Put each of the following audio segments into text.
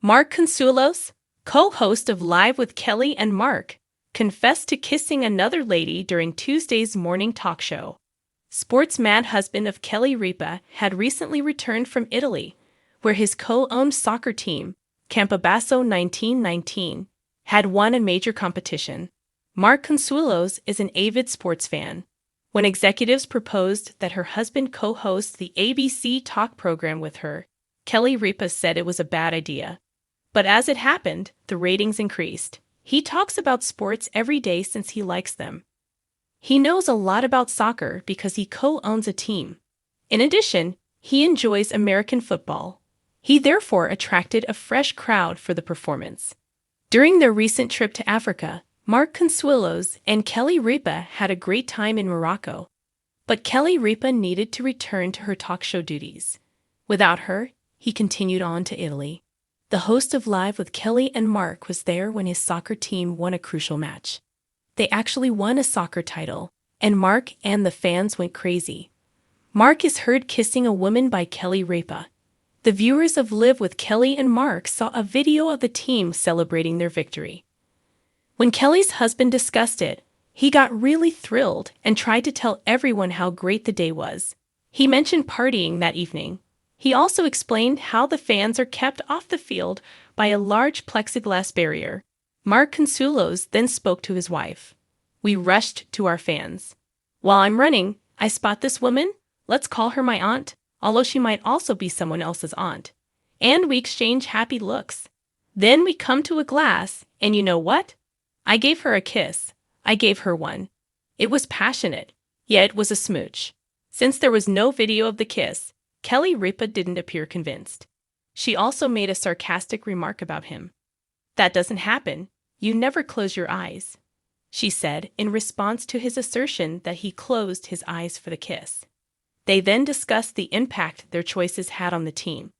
Mark Consuelos, co-host of Live with Kelly and Mark, confessed to kissing another lady during Tuesday's morning talk show. Sports-mad husband of Kelly Ripa had recently returned from Italy, where his co-owned soccer team, Campobasso 1919, had won a major competition. Mark Consuelos is an avid sports fan. When executives proposed that her husband co-host the ABC talk program with her, Kelly Ripa said it was a bad idea. But as it happened, the ratings increased. He talks about sports every day since he likes them. He knows a lot about soccer because he co-owns a team. In addition, he enjoys American football. He therefore attracted a fresh crowd for the performance. During their recent trip to Africa, Mark Consuelos and Kelly Ripa had a great time in Morocco. But Kelly Ripa needed to return to her talk show duties. Without her, he continued on to Italy. The host of Live with Kelly and Mark was there when his soccer team won a crucial match. They actually won a soccer title, and Mark and the fans went crazy. Mark is heard kissing a woman by Kelly Ripa. The viewers of Live with Kelly and Mark saw a video of the team celebrating their victory. When Kelly's husband discussed it, he got really thrilled and tried to tell everyone how great the day was. He mentioned partying that evening. He also explained how the fans are kept off the field by a large plexiglass barrier. Mark Consuelos then spoke to his wife. "We rushed to our fans. While I'm running, I spot this woman, let's call her my aunt, although she might also be someone else's aunt. And we exchange happy looks. Then we come to a glass, and you know what? I gave her a kiss. I gave her one. It was passionate. Yeah, it was a smooch." Since there was no video of the kiss, Kelly Ripa didn't appear convinced. She also made a sarcastic remark about him. "That doesn't happen. You never close your eyes," she said in response to his assertion that he closed his eyes for the kiss. They then discussed the impact their choices had on the team.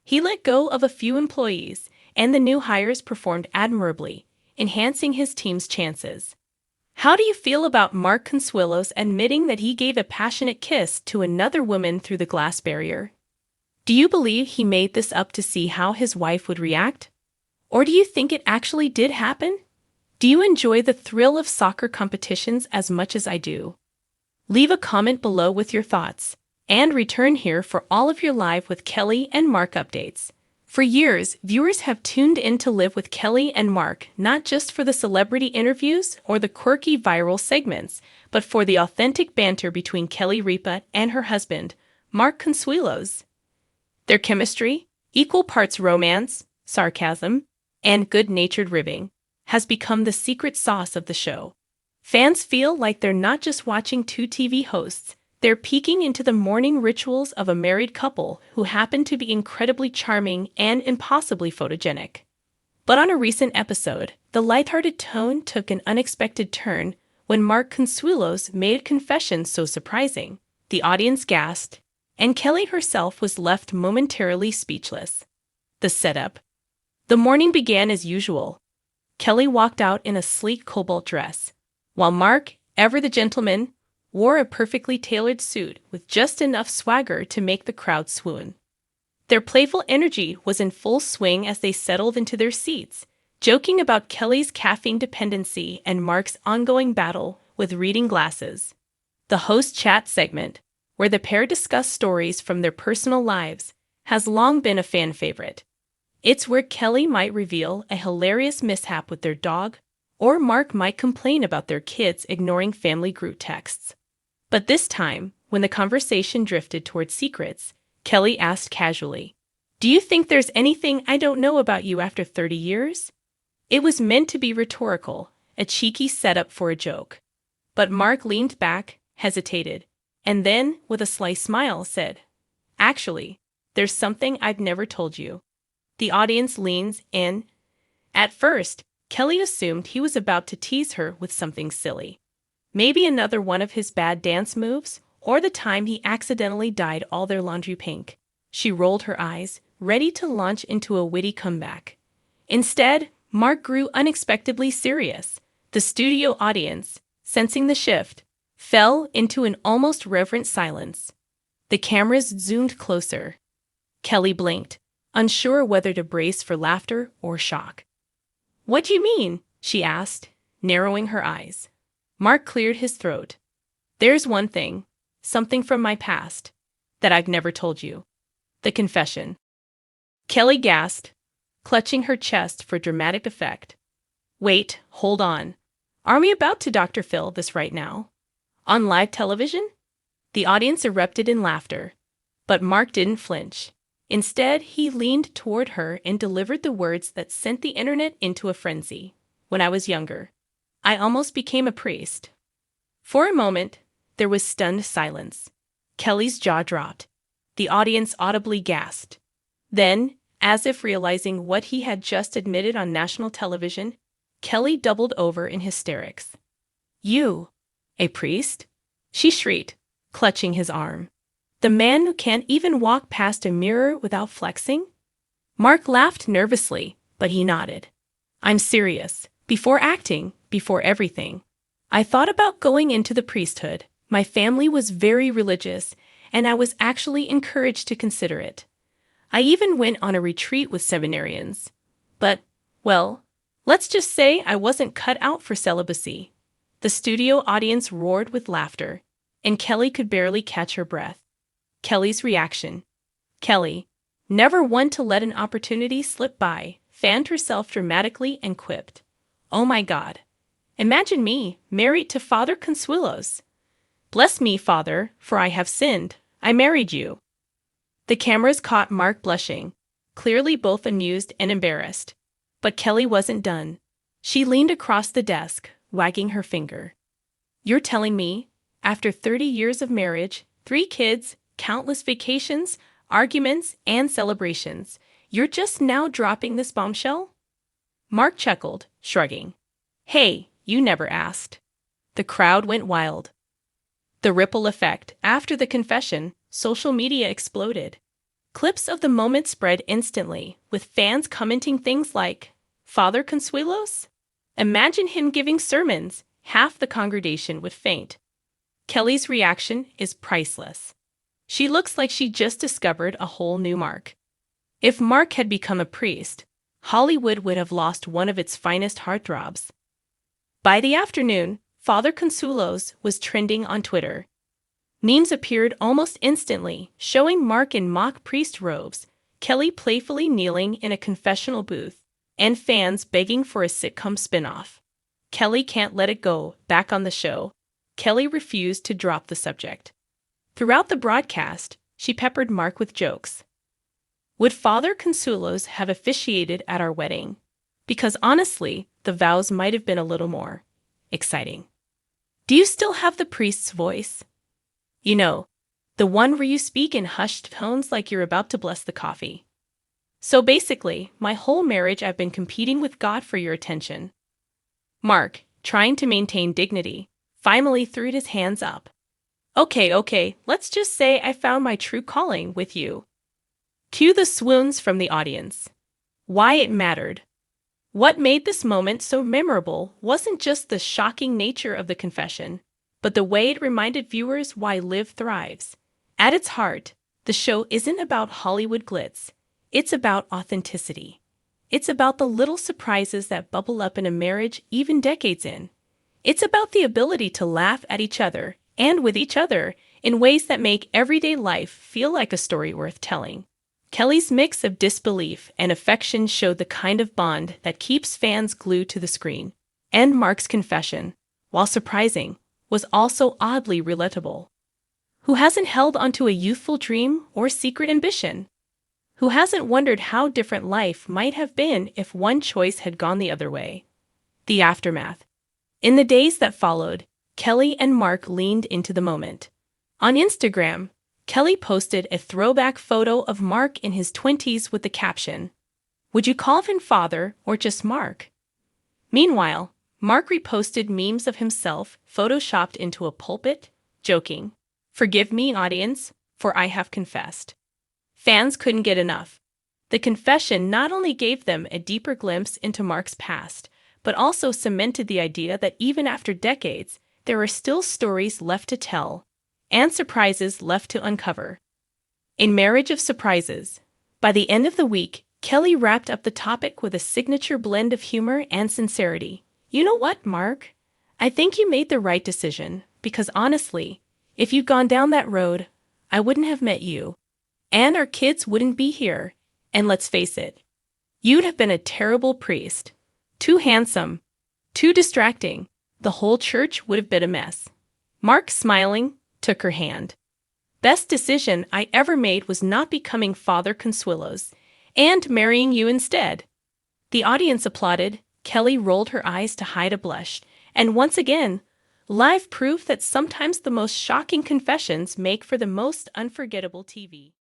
He let go of a few employees, and the new hires performed admirably, enhancing his team's chances. How do you feel about Mark Consuelos admitting that he gave a passionate kiss to another woman through the glass barrier? Do you believe he made this up to see how his wife would react? Or do you think it actually did happen? Do you enjoy the thrill of soccer competitions as much as I do? Leave a comment below with your thoughts, and return here for all of your Live with Kelly and Mark updates. For years, viewers have tuned in to Live with Kelly and Mark not just for the celebrity interviews or the quirky viral segments, but for the authentic banter between Kelly Ripa and her husband, Mark Consuelos. Their chemistry, equal parts romance, sarcasm, and good-natured ribbing, has become the secret sauce of the show. Fans feel like they're not just watching two TV hosts, they're peeking into the morning rituals of a married couple who happen to be incredibly charming and impossibly photogenic. But on a recent episode, the lighthearted tone took an unexpected turn when Mark Consuelos made a confession so surprising. The audience gasped, and Kelly herself was left momentarily speechless. The setup. The morning began as usual. Kelly walked out in a sleek cobalt dress, while Mark, ever the gentleman, wore a perfectly tailored suit with just enough swagger to make the crowd swoon. Their playful energy was in full swing as they settled into their seats, joking about Kelly's caffeine dependency and Mark's ongoing battle with reading glasses. The host chat segment, where the pair discuss stories from their personal lives, has long been a fan favorite. It's where Kelly might reveal a hilarious mishap with their dog, or Mark might complain about their kids ignoring family group texts. But this time, when the conversation drifted toward secrets, Kelly asked casually, "Do you think there's anything I don't know about you after 30 years?" It was meant to be rhetorical, a cheeky setup for a joke. But Mark leaned back, hesitated, and then, with a sly smile, said, "Actually, there's something I've never told you." The audience leans in. At first, Kelly assumed he was about to tease her with something silly. Maybe another one of his bad dance moves, or the time he accidentally dyed all their laundry pink. She rolled her eyes, ready to launch into a witty comeback. Instead, Mark grew unexpectedly serious. The studio audience, sensing the shift, fell into an almost reverent silence. The cameras zoomed closer. Kelly blinked, unsure whether to brace for laughter or shock. "What do you mean?" she asked, narrowing her eyes. Mark cleared his throat. "There's one thing, something from my past, that I've never told you. The confession." Kelly gasped, clutching her chest for dramatic effect. "Wait, hold on. Are we about to Dr. Phil this right now? On live television?" The audience erupted in laughter, but Mark didn't flinch. Instead, he leaned toward her and delivered the words that sent the internet into a frenzy. "When I was younger, I almost became a priest." For a moment, there was stunned silence. Kelly's jaw dropped. The audience audibly gasped. Then, as if realizing what he had just admitted on national television, Kelly doubled over in hysterics. "You, a priest?" she shrieked, clutching his arm. "The man who can't even walk past a mirror without flexing?" Mark laughed nervously, but he nodded. "I'm serious. Before acting, before everything, I thought about going into the priesthood. My family was very religious, and I was actually encouraged to consider it. I even went on a retreat with seminarians. But, well, let's just say I wasn't cut out for celibacy." The studio audience roared with laughter, and Kelly could barely catch her breath. Kelly's reaction. Kelly, never one to let an opportunity slip by, fanned herself dramatically and quipped, "Oh my God. Imagine me, married to Father Consuelos. Bless me, Father, for I have sinned. I married you." The cameras caught Mark blushing, clearly both amused and embarrassed. But Kelly wasn't done. She leaned across the desk, wagging her finger. "You're telling me, after 30 years of marriage, 3 kids, countless vacations, arguments, and celebrations, you're just now dropping this bombshell?" Mark chuckled, shrugging. "Hey, you never asked." The crowd went wild. The ripple effect. After the confession, social media exploded. Clips of the moment spread instantly, with fans commenting things like, "Father Consuelos? Imagine him giving sermons. Half the congregation would faint." Kelly's reaction is priceless. She looks like she just discovered a whole new Mark. If Mark had become a priest, Hollywood would have lost one of its finest heartthrobs. By the afternoon, Father Consuelos was trending on Twitter. Memes appeared almost instantly, showing Mark in mock priest robes, Kelly playfully kneeling in a confessional booth, and fans begging for a sitcom spin-off. Kelly can't let it go. Back on the show, Kelly refused to drop the subject. Throughout the broadcast, she peppered Mark with jokes. "Would Father Consuelos have officiated at our wedding? Because honestly, the vows might have been a little more exciting. Do you still have the priest's voice? You know, the one where you speak in hushed tones like you're about to bless the coffee. So basically, my whole marriage I've been competing with God for your attention." Mark, trying to maintain dignity, finally threw his hands up. Okay, let's just say I found my true calling with you." Cue the swoons from the audience. Why it mattered. What made this moment so memorable wasn't just the shocking nature of the confession, but the way it reminded viewers why Liv thrives. At its heart, the show isn't about Hollywood glitz. It's about authenticity. It's about the little surprises that bubble up in a marriage even decades in. It's about the ability to laugh at each other and with each other in ways that make everyday life feel like a story worth telling. Kelly's mix of disbelief and affection showed the kind of bond that keeps fans glued to the screen. And Mark's confession, while surprising, was also oddly relatable. Who hasn't held onto a youthful dream or secret ambition? Who hasn't wondered how different life might have been if one choice had gone the other way? The aftermath. In the days that followed, Kelly and Mark leaned into the moment. On Instagram, Kelly posted a throwback photo of Mark in his 20s with the caption, "Would you call him father or just Mark?" Meanwhile, Mark reposted memes of himself photoshopped into a pulpit, joking, "Forgive me, audience, for I have confessed." Fans couldn't get enough. The confession not only gave them a deeper glimpse into Mark's past, but also cemented the idea that even after decades, there are still stories left to tell and surprises left to uncover. A marriage of surprises, By the end of the week, Kelly wrapped up the topic with a signature blend of humor and sincerity. You know what, Mark? I think you made the right decision, because honestly, if you'd gone down that road, I wouldn't have met you. And our kids wouldn't be here. And let's face it, you'd have been a terrible priest. Too handsome. Too distracting. The whole church would have been a mess. Mark, smiling, took her hand. Best decision I ever made was not becoming Father Consuelos and marrying you instead. The audience applauded. Kelly rolled her eyes to hide a blush. And once again, live proof that sometimes the most shocking confessions make for the most unforgettable TV.